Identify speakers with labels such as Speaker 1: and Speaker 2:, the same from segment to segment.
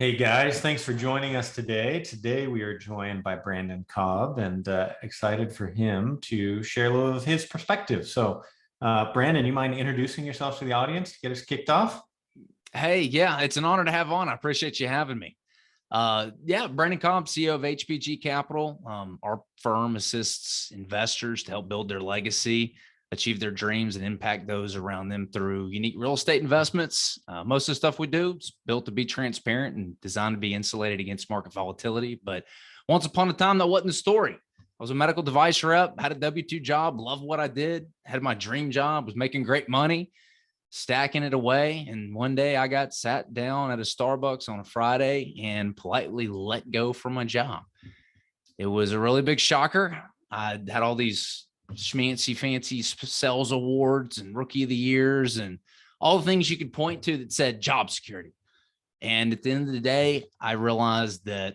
Speaker 1: Hey guys, thanks for joining us today. Today we are joined by Brandon Cobb and excited for him to share a little of his perspective. Brandon, you mind introducing yourself to the audience to get us kicked off?
Speaker 2: Hey, yeah, it's an honor to have on. I appreciate you having me. Yeah, Brandon Cobb, CEO of HPG Capital. Our firm assists investors to help build their legacy, achieve their dreams, and impact those around them through unique real estate investments. Most of the stuff we do is built to be transparent and designed to be insulated against market volatility. But once upon a time, that wasn't the story. I was a medical device rep, had a W-2 job, loved what I did, had my dream job, was making great money, stacking it away. And one day I got sat down at a Starbucks on a Friday and politely let go from my job. It was a really big shocker. I had all these fancy sales awards and rookie of the years and all the things you could point to that said job security. And at the end of the day, I realized that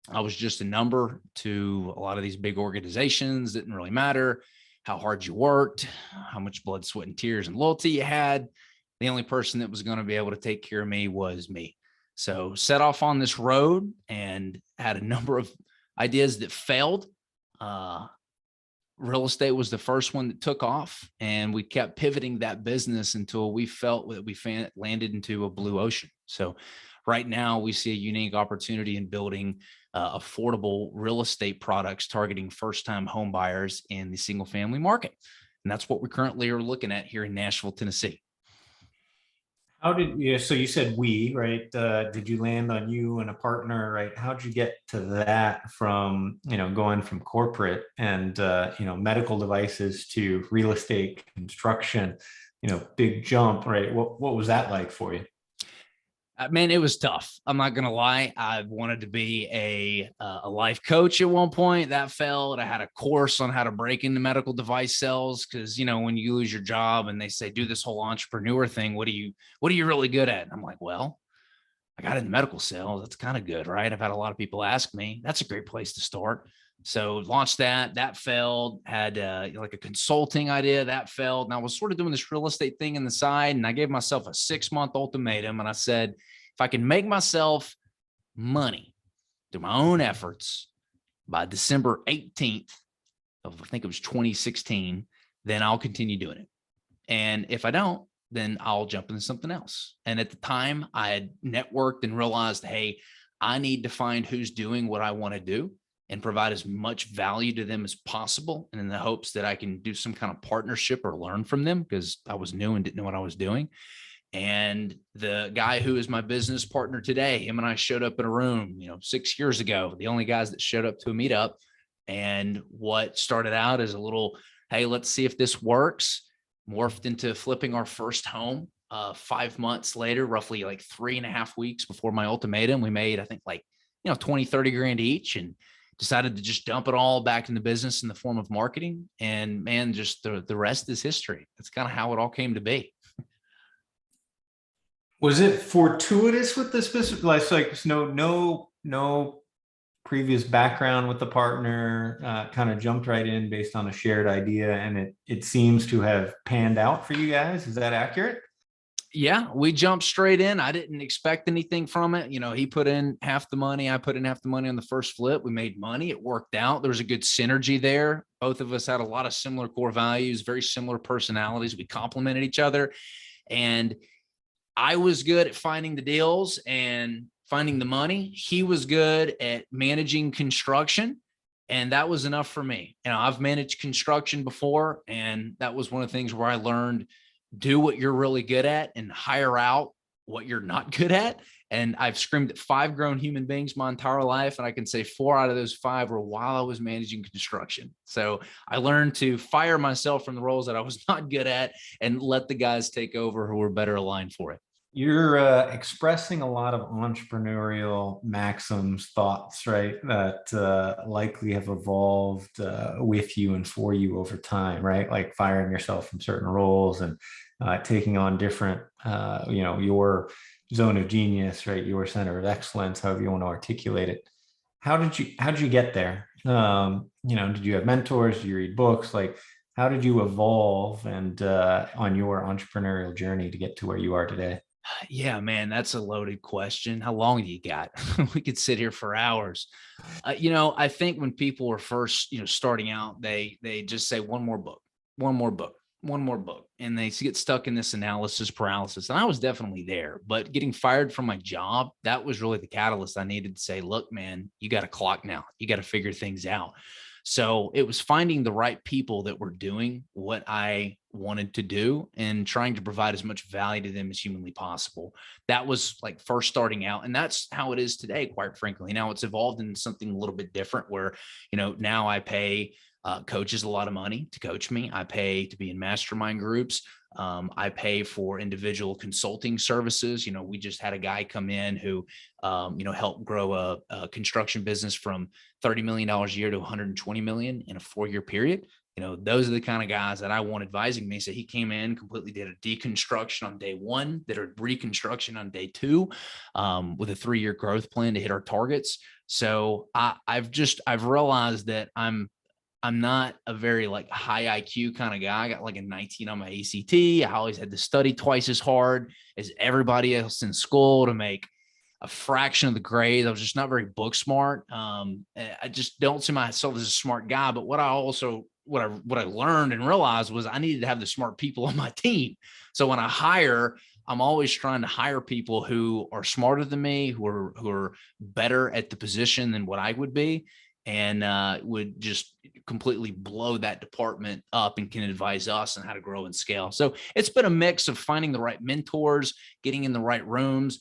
Speaker 2: I was just a number to a lot of these big organizations. Didn't really matter how hard you worked, how much blood, sweat, and tears and loyalty you had. The only person that was going to be able to take care of me was me. So set off on this road and had a number of ideas that failed. Real estate was the first one that took off, and we kept pivoting that business until we felt that we landed into a blue ocean. So right now we see a unique opportunity in building affordable real estate products targeting first-time home buyers in the single family market. And that's what we currently are looking at here in Nashville, Tennessee.
Speaker 1: How did you, so you said we, right? Did you land on you and a partner, right? How'd you get to that from, going from corporate and, medical devices to real estate construction, big jump, right? What was that like for you?
Speaker 2: Man, it was tough. I'm not gonna lie. I wanted to be a life coach at one point. That failed. I had a course on how to break into medical device sales because when you lose your job and they say do this whole entrepreneur thing, what are you really good at? And I'm like, well, I got into medical sales. That's kind of good, right? I've had a lot of people ask me. That's a great place to start. So launched that. That failed. Had like a consulting idea that failed. And I was sort of doing this real estate thing on the side. And I gave myself a 6-month ultimatum. And I said, if I can make myself money through my own efforts by December 18th of I think it was 2016, then I'll continue doing it. And if I don't, then I'll jump into something else. And at the time, I had networked and realized, hey, I need to find who's doing what I want to do and provide as much value to them as possible. And in the hopes that I can do some kind of partnership or learn from them because I was new and didn't know what I was doing. And the guy who is my business partner today, him and I showed up in a room, 6 years ago, the only guys that showed up to a meetup. And what started out as a little, hey, let's see if this works, morphed into flipping our first home 5 months later, roughly like 3.5 weeks before my ultimatum. We made, I think, like, 20, 30 grand each and decided to just dump it all back in the business in the form of marketing. And man, just the rest is history. That's kind of how it all came to be.
Speaker 1: Was it fortuitous with this business? Like no previous background with the partner, kind of jumped right in based on a shared idea, and it seems to have panned out for you guys. Is that accurate?
Speaker 2: Yeah, we jumped straight in. I didn't expect anything from it. He put in half the money. I put in half the money on the first flip. We made money. It worked out. There was a good synergy there. Both of us had a lot of similar core values, very similar personalities. We complemented each other. And I was good at finding the deals and finding the money. He was good at managing construction. And that was enough for me. I've managed construction before. And that was one of the things where I learned do what you're really good at and hire out what you're not good at. And I've screamed at 5 grown human beings my entire life. And I can say 4 out of those 5 were while I was managing construction. So I learned to fire myself from the roles that I was not good at and let the guys take over who were better aligned for it.
Speaker 1: You're expressing a lot of entrepreneurial maxims, thoughts, right? That likely have evolved with you and for you over time, right? Like firing yourself from certain roles and taking on different, your zone of genius, right? Your center of excellence, however you want to articulate it. How did you get there? Did you have mentors? Did you read books? Like, how did you evolve and on your entrepreneurial journey to get to where you are today?
Speaker 2: Yeah, man, that's a loaded question. How long do you got? We could sit here for hours. I think when people are first, starting out, they just say one more book, one more book, one more book, and they get stuck in this analysis paralysis. And I was definitely there, but getting fired from my job, that was really the catalyst. I needed to say, look, man, you got a clock now. You got to figure things out. So it was finding the right people that were doing what I wanted to do and trying to provide as much value to them as humanly possible. That was like first starting out. And that's how it is today, quite frankly. Now it's evolved into something a little bit different where, now I pay coaches a lot of money to coach me. I pay to be in mastermind groups. I pay for individual consulting services. We just had a guy come in who, helped grow a construction business from $30 million a year to $120 million in a 4-year period. Those are the kind of guys that I want advising me. So he came in, completely did a deconstruction on day 1, did a reconstruction on day 2, with a 3-year growth plan to hit our targets. So I've realized that I'm not a very like high IQ kind of guy. I got like a 19 on my ACT. I always had to study twice as hard as everybody else in school to make a fraction of the grade. I was just not very book smart. I just don't see myself as a smart guy. But what I learned and realized was I needed to have the smart people on my team. So when I hire, I'm always trying to hire people who are smarter than me, who are better at the position than what I would be, and would just completely blow that department up and can advise us on how to grow and scale. So it's been a mix of finding the right mentors, getting in the right rooms.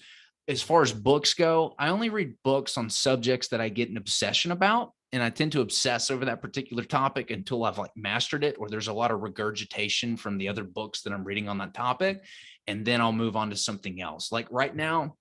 Speaker 2: As far as books go, I only read books on subjects that I get an obsession about. And I tend to obsess over that particular topic until I've like mastered it, or there's a lot of regurgitation from the other books that I'm reading on that topic. And then I'll move on to something else. Like right now,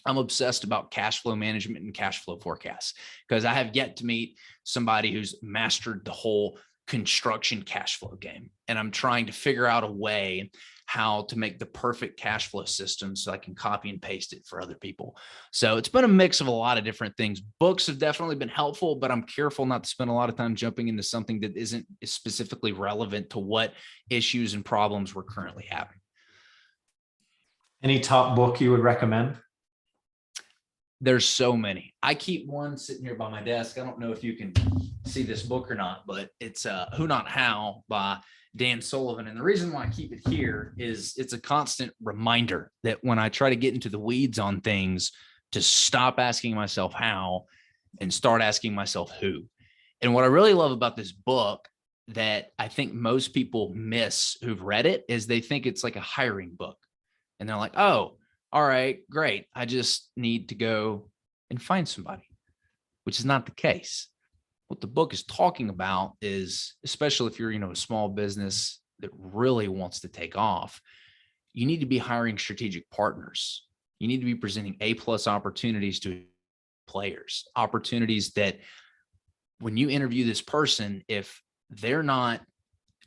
Speaker 2: I'm obsessed about cash flow management and cash flow forecasts because I have yet to meet somebody who's mastered the whole construction cash flow game. And I'm trying to figure out a way how to make the perfect cash flow system so I can copy and paste it for other people. So it's been a mix of a lot of different things. Books have definitely been helpful, but I'm careful not to spend a lot of time jumping into something that isn't specifically relevant to what issues and problems we're currently having.
Speaker 1: Any top book you would recommend?
Speaker 2: There's so many. I keep one sitting here by my desk. I don't know if you can see this book or not, but it's Who Not How by Dan Sullivan. And the reason why I keep it here is it's a constant reminder that when I try to get into the weeds on things, to stop asking myself how and start asking myself who. And what I really love about this book that I think most people miss who've read it is they think it's like a hiring book. And they're like, oh, all right, great. I just need to go and find somebody, which is not the case. What the book is talking about is, especially if you're, a small business that really wants to take off, you need to be hiring strategic partners. You need to be presenting A+ opportunities to players, opportunities that when you interview this person, if they're not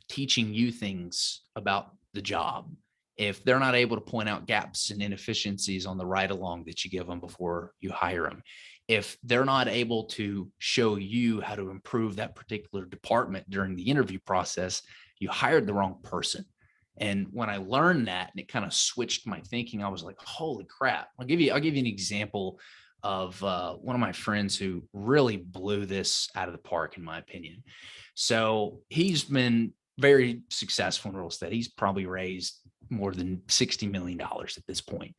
Speaker 2: teaching you things about the job, if they're not able to point out gaps and inefficiencies on the ride along that you give them before you hire them, if they're not able to show you how to improve that particular department during the interview process, you hired the wrong person. And when I learned that, and it kind of switched my thinking, I was like, holy crap. I'll give you an example of one of my friends who really blew this out of the park, in my opinion. So he's been very successful in real estate. He's probably raised more than $60 million at this point.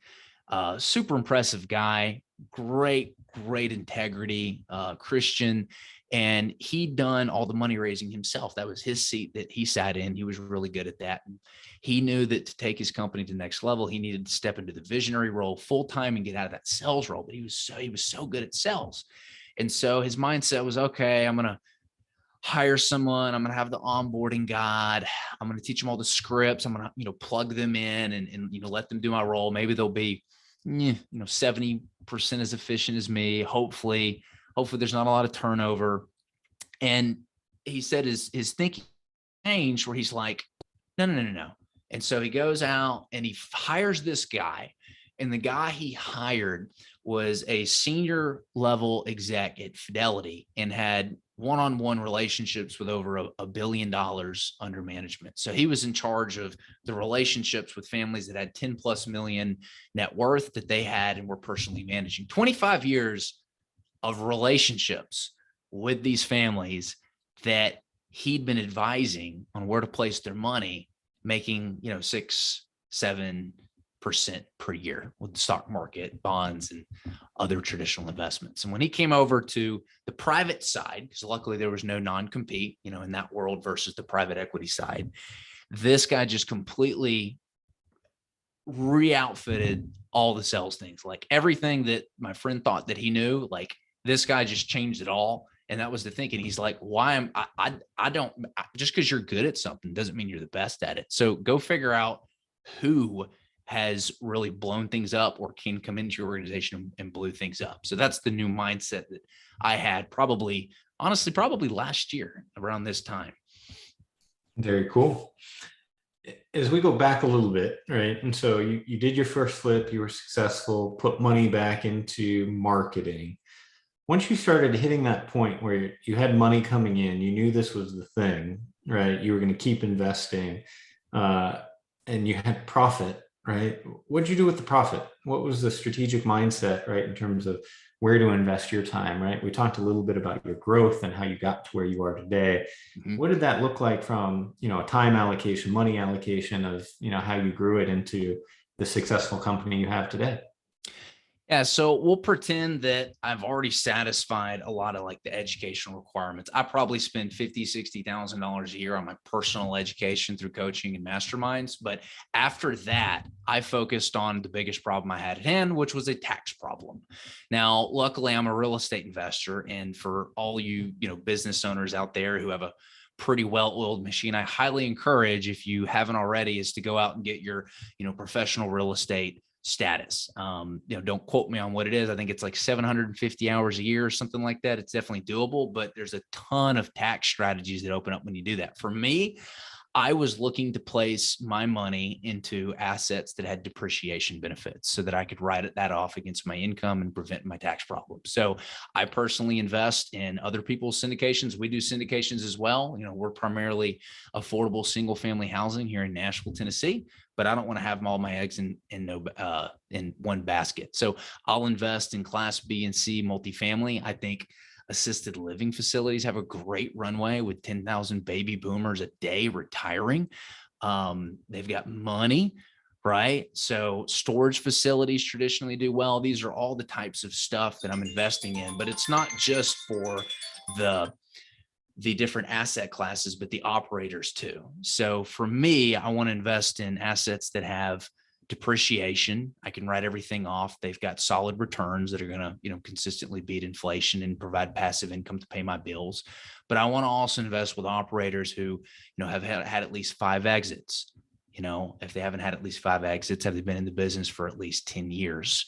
Speaker 2: Super impressive guy, great integrity, Christian. And he'd done all the money raising himself. That was his seat that he sat in. He was really good at that. And he knew that to take his company to the next level, he needed to step into the visionary role full time and get out of that sales role. But he was so good at sales. And so his mindset was, okay, I'm going to hire someone. I'm going to have the onboarding guide. I'm going to teach them all the scripts. I'm going to, plug them in and let them do my role. Maybe they'll be, 70% as efficient as me. Hopefully there's not a lot of turnover. And he said his thinking changed where he's like, no. And so he goes out and he hires this guy, and the guy he hired was a senior level exec at Fidelity and had one-on-one relationships with over $1 billion under management. So he was in charge of the relationships with families that had 10 plus million net worth that they had and were personally managing. 25 years of relationships with these families that he'd been advising on where to place their money, making, 6-7% per year with the stock market, bonds, and other traditional investments. And when he came over to the private side, because luckily there was no non-compete, in that world versus the private equity side, this guy just completely re-outfitted all the sales things. Like everything that my friend thought that he knew, like this guy just changed it all. And that was the thinking. He's like, I don't, just because you're good at something doesn't mean you're the best at it. So go figure out who has really blown things up or can come into your organization and blew things up. So that's the new mindset that I had probably last year around this time.
Speaker 1: Very cool. As we go back a little bit, right? And so you did your first flip, you were successful, put money back into marketing. Once you started hitting that point where you had money coming in, you knew this was the thing, right? You were going to keep investing, and you had profit, right? What did you do with the profit? What was the strategic mindset, right, in terms of where to invest your time, right? We talked a little bit about your growth and how you got to where you are today. Mm-hmm. What did that look like from, a time allocation, money allocation of, how you grew it into the successful company you have today?
Speaker 2: Yeah, so we'll pretend that I've already satisfied a lot of like the educational requirements. I probably spend $50,000-$60,000 a year on my personal education through coaching and masterminds. But after that, I focused on the biggest problem I had at hand, which was a tax problem. Now, luckily, I'm a real estate investor, and for all you business owners out there who have a pretty well-oiled machine, I highly encourage, if you haven't already, is to go out and get your professional real estate status. Don't quote me on what it is. I think it's like 750 hours a year or something like that. It's definitely doable, but there's a ton of tax strategies that open up when you do that. For me, I was looking to place my money into assets that had depreciation benefits so that I could write that off against my income and prevent my tax problems. So I personally invest in other people's syndications. We do syndications as well. We're primarily affordable single family housing here in Nashville, Tennessee, but I don't want to have all my eggs in one basket. So I'll invest in Class B and C multifamily. I think assisted living facilities have a great runway with 10,000 baby boomers a day retiring. They've got money, right? So storage facilities traditionally do well. These are all the types of stuff that I'm investing in, but it's not just for the different asset classes, but the operators too. So for me, I want to invest in assets that have depreciation. I can write everything off. They've got solid returns that are going to, consistently beat inflation and provide passive income to pay my bills. But I want to also invest with operators who, have had at least 5 exits. If they haven't had at least 5 exits, have they been in the business for at least 10 years?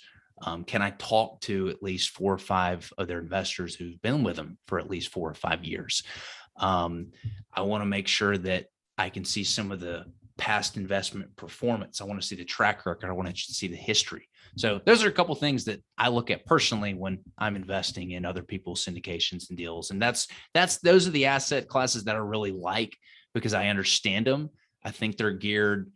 Speaker 2: Can I talk to at least 4 or 5 of their investors who've been with them for at least 4 or 5 years? I want to make sure that I can see some of the past investment performance. I want to see the track record. I want to see the history. So those are a couple of things that I look at personally when I'm investing in other people's syndications and deals. And those are the asset classes that I really like because I understand them. I think they're geared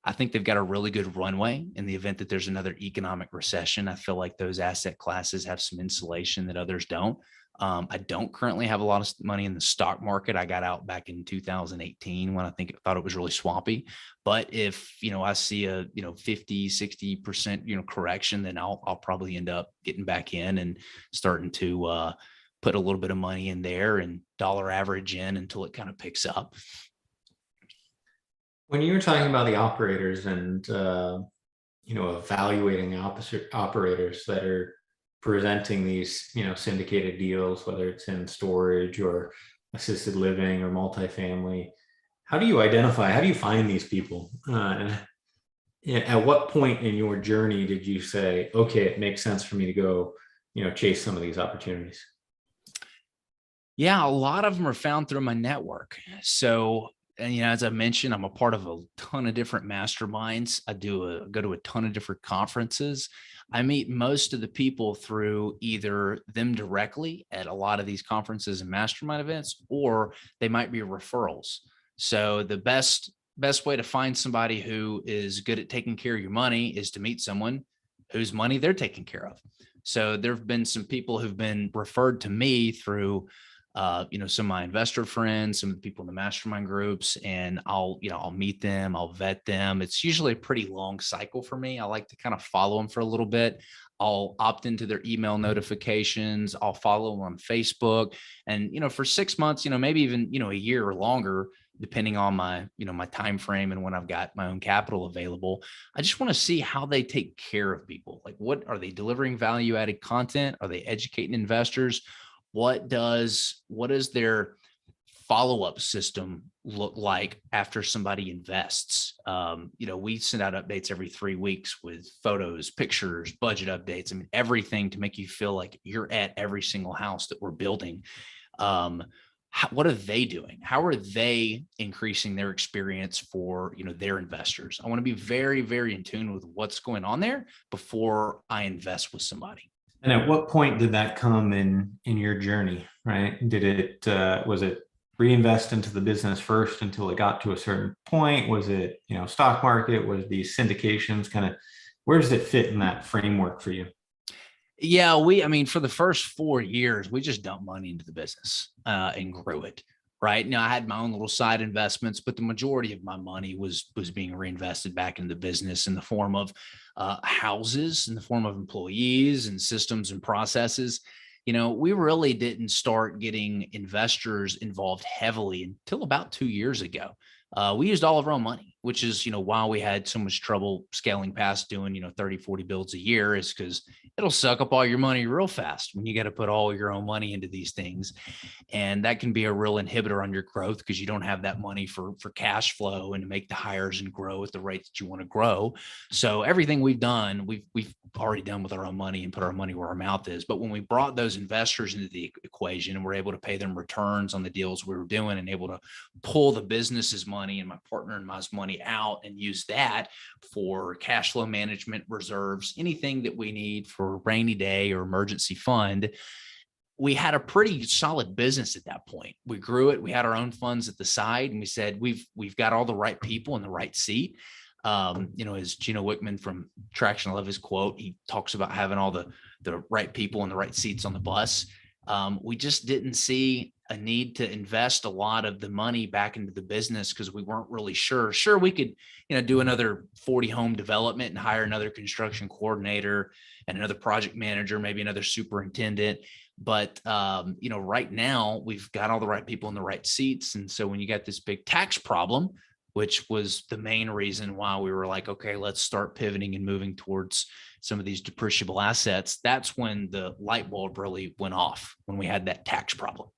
Speaker 2: I think they've got a really good runway in the event that there's another economic recession. I feel like those asset classes have some insulation that others don't. I don't currently have a lot of money in the stock market. I got out back in 2018 when I thought it was really swampy. But if, I see a, 50, 60%, correction, then I'll probably end up getting back in and starting to put a little bit of money in there and dollar average in until it kind of picks up.
Speaker 1: When you were talking about the operators and, evaluating operators that are presenting these, syndicated deals, whether it's in storage or assisted living or multifamily, how do you find these people? And at what point in your journey did you say, okay, it makes sense for me to go, chase some of these opportunities?
Speaker 2: Yeah, a lot of them are found through my network. So, and as I mentioned, I'm a part of a ton of different masterminds. I go to a ton of different conferences. I meet most of the people through either them directly at a lot of these conferences and mastermind events, or they might be referrals. So the best way to find somebody who is good at taking care of your money is to meet someone whose money they're taking care of. So there've been some people who've been referred to me through some of my investor friends, some of the people in the mastermind groups, and I'll meet them, I'll vet them. It's usually a pretty long cycle for me. I like to kind of follow them for a little bit. I'll opt into their email notifications. I'll follow them on Facebook, and for 6 months, maybe even a year or longer, depending on my time frame and when I've got my own capital available. I just want to see how they take care of people. Like, what are they delivering? Value added content? Are they educating investors? What does their follow-up system look like after somebody invests? We send out updates every 3 weeks with photos, pictures, budget updates. I mean, everything to make you feel like you're at every single house that we're building. What are they doing? How are they increasing their experience for their investors? I want to be very, very in tune with what's going on there before I invest with somebody.
Speaker 1: And at what point did that come in your journey, right? Did it was it reinvest into the business first until it got to a certain point? Was it, stock market? Was these syndications kind of, where does it fit in that framework for you?
Speaker 2: Yeah, for the first 4 years, we just dumped money into the business and grew it. Right now, I had my own little side investments, but the majority of my money was being reinvested back into the business in the form of houses, in the form of employees and systems and processes. We really didn't start getting investors involved heavily until about 2 years ago. We used all of our own money, which is, why we had so much trouble scaling past doing, 30, 40 builds a year, is because it'll suck up all your money real fast when you got to put all your own money into these things. And that can be a real inhibitor on your growth because you don't have that money for cash flow and to make the hires and grow at the rate that you want to grow. So everything we've done, we've already done with our own money and put our money where our mouth is. But when we brought those investors into the equation and we're able to pay them returns on the deals we were doing and able to pull the business's money and my partner and my money out and use that for cash flow management, reserves, anything that we need for a rainy day or emergency fund, we had a pretty solid business at that point. We grew it. We had our own funds at the side, and we said we've got all the right people in the right seat. As Gino Wickman from Traction, I love his quote. He talks about having all the right people in the right seats on the bus. We just didn't see a need to invest a lot of the money back into the business because we weren't really sure. Sure, we could, do another 40 home development and hire another construction coordinator and another project manager, maybe another superintendent. But, right now we've got all the right people in the right seats. And so when you got this big tax problem, which was the main reason why we were like, okay, let's start pivoting and moving towards some of these depreciable assets. That's when the light bulb really went off, when we had that tax problem.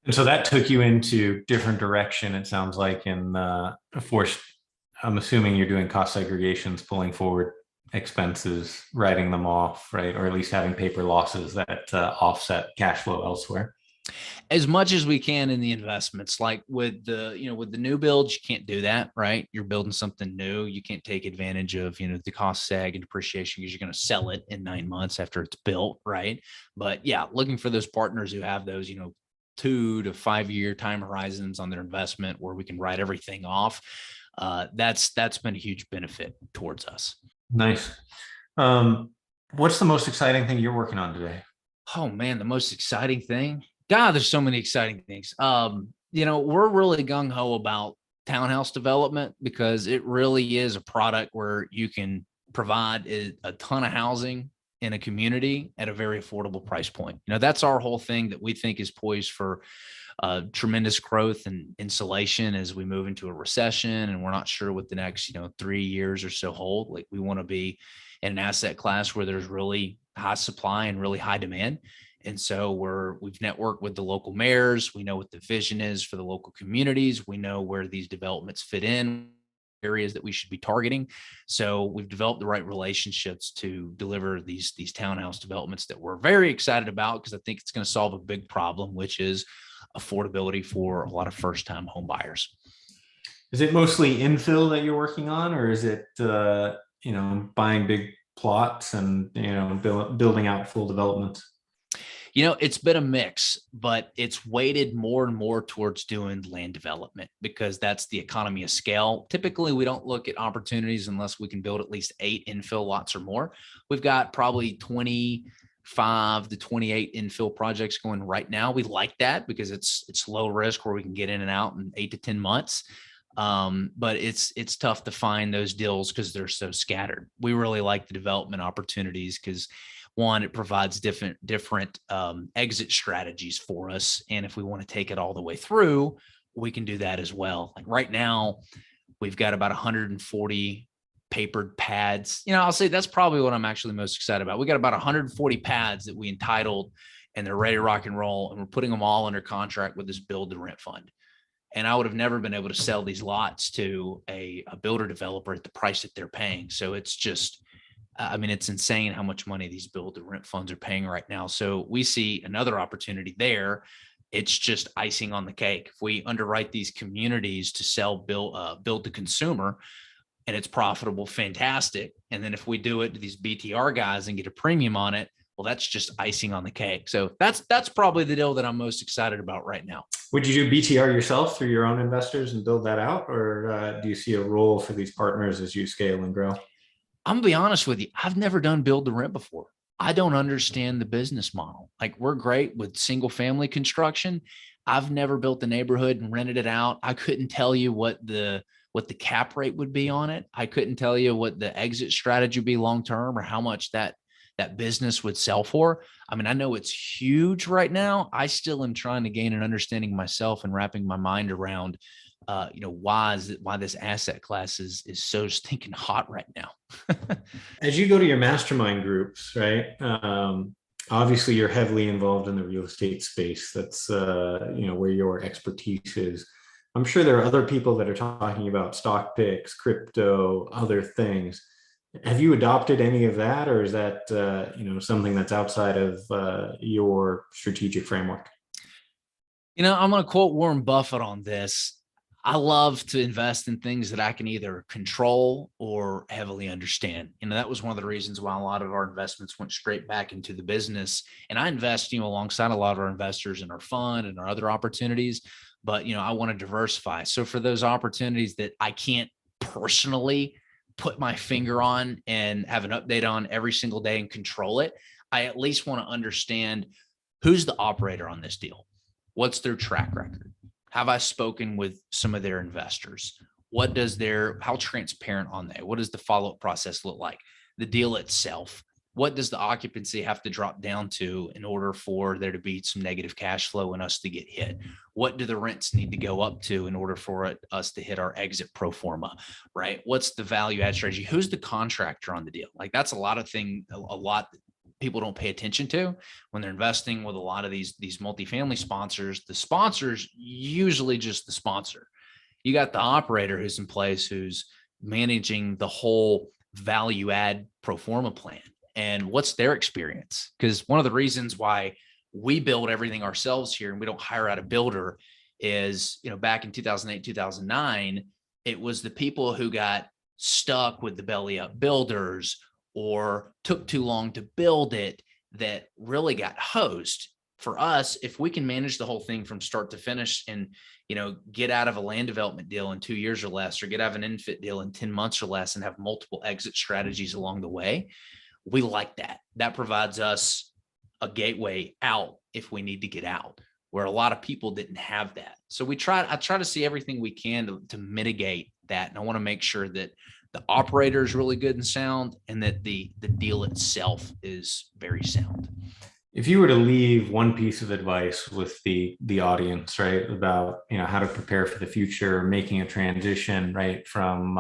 Speaker 1: And so that took you into different direction, it sounds like, and forced, I'm assuming you're doing cost segregations, pulling forward expenses, writing them off, right? Or at least having paper losses that offset cash flow elsewhere.
Speaker 2: As much as we can in the investments, like with the new builds, you can't do that, right? You're building something new. You can't take advantage of, the cost seg and depreciation because you're going to sell it in 9 months after it's built. Right. But yeah, looking for those partners who have those, 2 to 5 year time horizons on their investment where we can write everything off. That's been a huge benefit towards us.
Speaker 1: Nice. What's the most exciting thing you're working on today?
Speaker 2: Oh man, the most exciting thing. God, there's so many exciting things. We're really gung ho about townhouse development because it really is a product where you can provide a ton of housing in a community at a very affordable price point. That's our whole thing that we think is poised for tremendous growth and insulation as we move into a recession. And we're not sure what the next, 3 years or so hold. Like, we want to be in an asset class where there's really high supply and really high demand. And so we've networked with the local mayors. We know what the vision is for the local communities. We know where these developments fit in, areas that we should be targeting. So we've developed the right relationships to deliver these townhouse developments that we're very excited about because I think it's going to solve a big problem, which is affordability for a lot of first-time home buyers.
Speaker 1: Is it mostly infill that you're working on, or is it, buying big plots and, building out full developments?
Speaker 2: It's been a mix, but it's weighted more and more towards doing land development because that's the economy of scale. Typically, we don't look at opportunities unless we can build at least 8 infill lots or more. We've got probably 25 to 28 infill projects going right now. We like that because it's low risk where we can get in and out in 8 to 10 months. But it's tough to find those deals because they're so scattered. We really like the development opportunities because one, it provides different exit strategies for us. And if we want to take it all the way through, we can do that as well. Like right now, we've got about 140 papered pads. I'll say that's probably what I'm actually most excited about. We got about 140 pads that we entitled and they're ready to rock and roll. And we're putting them all under contract with this build to rent fund. And I would have never been able to sell these lots to a builder developer at the price that they're paying. So it's just, it's insane how much money these build to rent funds are paying right now. So we see another opportunity there. It's just icing on the cake. If we underwrite these communities to sell build to consumer and it's profitable, fantastic. And then if we do it to these BTR guys and get a premium on it, well, that's just icing on the cake. So that's probably the deal that I'm most excited about right now.
Speaker 1: Would you do BTR yourself through your own investors and build that out? Or do you see a role for these partners as you scale and grow?
Speaker 2: I'm gonna be honest with you. I've never done build to rent before. I don't understand the business model. Like we're great with single family construction. I've never built a neighborhood and rented it out. I couldn't tell you what the cap rate would be on it. I couldn't tell you what the exit strategy would be long term or how much that business would sell for. I know it's huge right now. I still am trying to gain an understanding myself and wrapping my mind around why this asset class is so stinking hot right now.
Speaker 1: As you go to your mastermind groups, right? Obviously, you're heavily involved in the real estate space. That's where your expertise is. I'm sure there are other people that are talking about stock picks, crypto, other things. Have you adopted any of that, or is that something that's outside of your strategic framework?
Speaker 2: I'm going to quote Warren Buffett on this. I love to invest in things that I can either control or heavily understand. That was one of the reasons why a lot of our investments went straight back into the business. And I invest, alongside a lot of our investors in our fund and our other opportunities. But, I want to diversify. So for those opportunities that I can't personally put my finger on and have an update on every single day and control it, I at least want to understand who's the operator on this deal. What's their track record? Have I spoken with some of their investors? How transparent are they? What does the follow-up process look like? The deal itself, what does the occupancy have to drop down to in order for there to be some negative cash flow and us to get hit? What do the rents need to go up to in order for us to hit our exit pro forma, right? What's the value add strategy? Who's the contractor on the deal? Like that's a lot that people don't pay attention to when they're investing with a lot of these multifamily sponsors. The sponsor's usually just the sponsor. You got the operator who's in place, who's managing the whole value add pro forma plan. And what's their experience? Because one of the reasons why we build everything ourselves here and we don't hire out a builder is, back in 2008, 2009, it was the people who got stuck with the belly up builders or took too long to build it that really got hosed. For us, if we can manage the whole thing from start to finish and, get out of a land development deal in 2 years or less, or get out of an infit deal in 10 months or less and have multiple exit strategies along the way, we like that. That provides us a gateway out if we need to get out, where a lot of people didn't have that. So I try to see everything we can to mitigate that. And I want to make sure that the operator is really good and sound and that the deal itself is very sound.
Speaker 1: If you were to leave one piece of advice with the audience, right, about, how to prepare for the future, making a transition, right, from,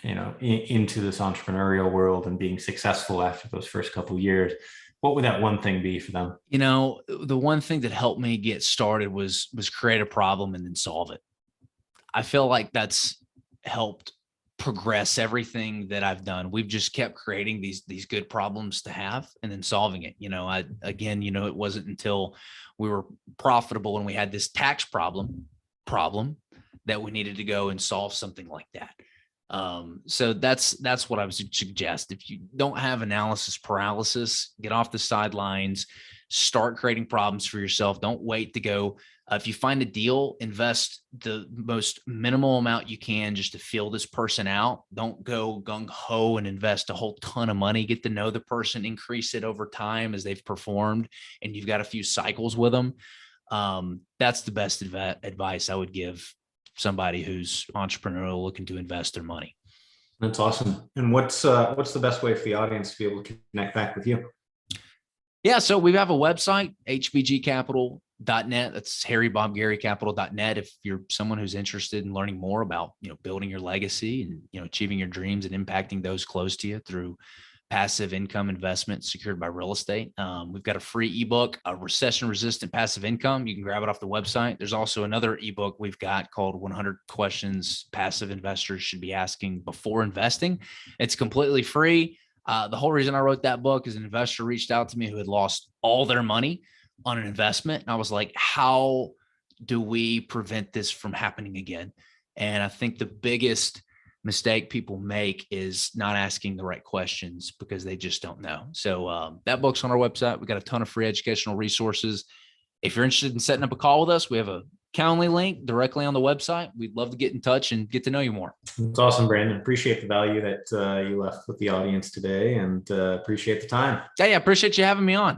Speaker 1: into this entrepreneurial world and being successful after those first couple of years, what would that one thing be for them?
Speaker 2: The one thing that helped me get started was create a problem and then solve it. I feel like that's helped progress everything that I've done. We've just kept creating these good problems to have and then solving it. It wasn't until we were profitable and we had this tax problem that we needed to go and solve something like that. So that's what I would suggest. If you don't have analysis paralysis, get off the sidelines, start creating problems for yourself. Don't wait to go. If you find a deal, invest the most minimal amount you can just to feel this person out. Don't go gung ho and invest a whole ton of money. Get to know the person, increase it over time as they've performed, and you've got a few cycles with them. That's the best advice I would give somebody who's entrepreneurial looking to invest their money.
Speaker 1: That's awesome. And what's the best way for the audience to be able to connect back with you?
Speaker 2: Yeah, so we have a website, hbgcapital.net. That's harrybobgarycapital.net. If you're someone who's interested in learning more about, building your legacy and, achieving your dreams and impacting those close to you through passive income investment secured by real estate. We've got a free ebook, a recession resistant passive income. You can grab it off the website. There's also another ebook we've got called 100 Questions Passive Investors Should Be Asking Before Investing. It's completely free. The whole reason I wrote that book is an investor reached out to me who had lost all their money on an investment. And I was like, how do we prevent this from happening again? And I think the biggest mistake people make is not asking the right questions because they just don't know. So that book's on our website. We got a ton of free educational resources. If you're interested in setting up a call with us, we have a Calendly link directly on the website. We'd love to get in touch and get to know you more.
Speaker 1: It's awesome, Brandon. Appreciate the value that you left with the audience today, and appreciate the time.
Speaker 2: Yeah, appreciate you having me on.